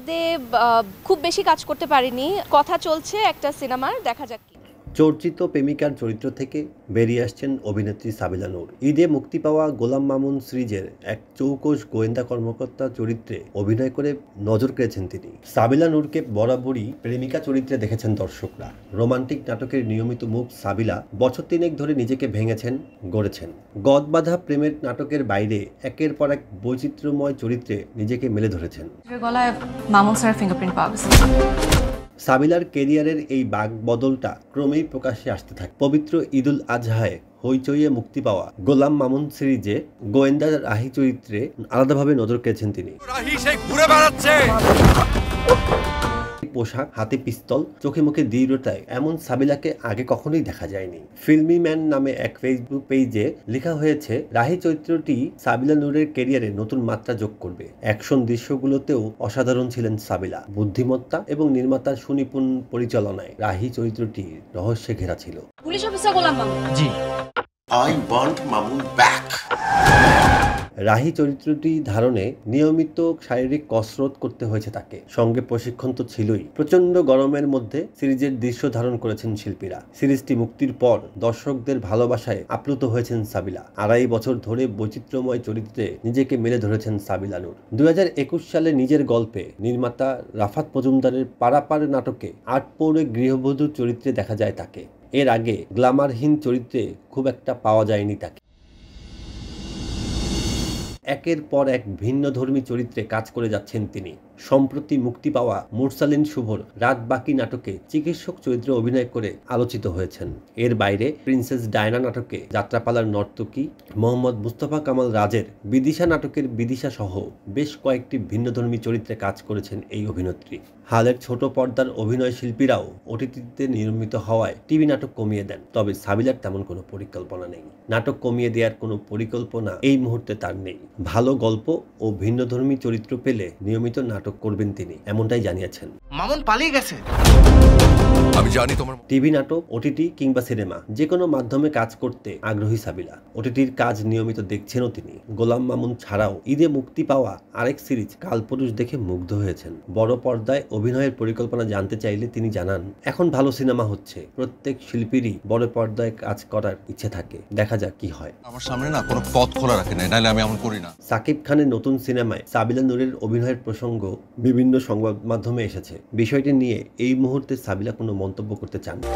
ঈদে খুব বেশি কাজ করতে পারিনি, কথা চলছে একটা সিনেমার, দেখা যাক। চর্চিত প্রেমিকার চরিত্র থেকে বেরিয়ে আসছেন অভিনেত্রী সাবিলা নূর। ঈদে মুক্তি পাওয়া গোলাম মামুন সিরিজের এক চৌকস গোয়েন্দা কর্মকর্তা চরিত্রে অভিনয় করে নজর কেড়েছেন তিনি। সাবিলা নূরকে বরাবরই প্রেমিকা চরিত্রে দেখেছেন দর্শকরা। রোমান্টিক নাটকের নিয়মিত মুখ সাবিলা বছর তিনেক ধরে নিজেকে ভেঙেছেন, গড়েছেন। গদবাঁধা প্রেমের নাটকের বাইরে একের পর এক বৈচিত্র্যময় চরিত্রে নিজেকে মেলে ধরেছেন। গলায় মামুন স্যারের ফিঙ্গারপ্রিন্ট পাওয়া গেছে। সাবিলার কেরিয়ারের এই বাক বদলটা ক্রমেই প্রকাশ্যে আসতে থাকে। পবিত্র ঈদুল আজহায় হইচইয়ে মুক্তি পাওয়া গোলাম মামুন সিরিজে গোয়েন্দা রাহি চরিত্রে আলাদাভাবে নজর কেড়েছেন তিনি। পোশাক, হাতে পিস্তল, চোখে মুখে দৃঢ়তায় এমন সাবিলাকে আগে কখনোই দেখা যায়নি। ফিল্মি ম্যান নামে এক ফেসবুক পেজে লেখা হয়েছে, রাহি চরিত্রটি সাবিলা নূরের ক্যারিয়ারে নতুন মাত্রা যোগ করবে। অ্যাকশন দৃশ্যগুলোতেও অসাধারণ ছিলেন সাবিলা। বুদ্ধিমত্তা এবং নির্মাতার সুনিপুণ পরিচালনায় রাহি চরিত্রটি রহস্যে ঘেরা ছিল। পুলিশ অফিসার গোলাম মামুন, জি, I want Mamun back. Rahi চরিত্রটি ধারণে নিয়মিত শারীরিক কসরত করতে হয়েছে তাকে, সঙ্গে প্রশিক্ষণ তো ছিলই। প্রচন্ড গরমের মধ্যে সিরিজের দৃশ্য ধারণ করেছেন শিল্পীরা। সিরিজটি মুক্তির পর দর্শকদের ভালোবাসায় আপ্লুত হয়েছেন সাবিলা। 2.5 বছর ধরে বৈচিত্র্যময় চরিত্রে নিজেকে মেলে ধরেছেন সাবিলা নূর। 2021 সালে নিজের গল্পে নির্মাতা রাফাত মজুমদারের পারাপার নাটকে আটপৌরে গৃহবধূ চরিত্রে দেখা যায় তাকে। এর আগে গ্ল্যামারহীন চরিত্রে খুব একটা পাওয়া যায়নি তাকে। একের পর এক ভিন্নধর্মী চরিত্রে কাজ করে যাচ্ছেন তিনি। সম্প্রতি মুক্তি পাওয়া মুরসালিন শুভর রাত বাকি নাটকে চিকিৎসক চরিত্রে অভিনয় করে আলোচিত হয়েছেন। এর বাইরে প্রিন্সেস ডায়না নাটকে যাত্রাপালার নর্তকী, মোহাম্মদ মুস্তফা কামাল রাজের বিদিশা নাটকের বিদিশা সহ বেশ কয়েকটি ভিন্নধর্মী চরিত্রে কাজ করেছেন এই অভিনেত্রী। হালের ছোট পর্দার অভিনয় শিল্পীরাও ওটিটিতে নির্মিত হওয়ায় টিভি নাটক কমিয়ে দেন। তবে সাবিলার তেমন কোনো পরিকল্পনা নেই। নাটক কমিয়ে দেওয়ার কোনো পরিকল্পনা এই মুহূর্তে তার নেই। ভালো গল্প ও ভিন্নধর্মী চরিত্র পেলে নিয়মিত নাটক করবেন তিনি, এমনটাই জানিয়েছেন। মামুন পালিয়ে গেছে। আমি জানি তোমার টিভি নাটক, ওটিটি কিংবা সিনেমা যে কোনো মাধ্যমে কাজ করতে আগ্রহী সাবিলা। ওটিটির কাজ নিয়মিত দেখছেনও তিনি। গোলাম মামুন ছাড়াও ঈদে মুক্তি পাওয়া আরেক সিরিজ কালপুরুষ দেখে মুগ্ধ হয়েছেন। বড় পর্দায় অভিনয়ের পরিকল্পনা জানতে চাইলে তিনি জানান, এখন ভালো সিনেমা হচ্ছে, প্রত্যেক শিল্পীরই বড় পর্দায় কাজ করার ইচ্ছে থাকে, দেখা যাক কি হয়। আমার সামনে না কোনো পথ খোলা রাখে নাই, নাহলে আমি এমন করি না। সাকিব খানের নতুন সিনেমায় সাবিলা নূরের অভিনয়ের প্রসঙ্গ বিভিন্ন সংবাদ মাধ্যমে এসেছে। বিষয়টি নিয়ে এই মুহূর্তে সাবিলা কোনো মন্তব্য করতে চান না।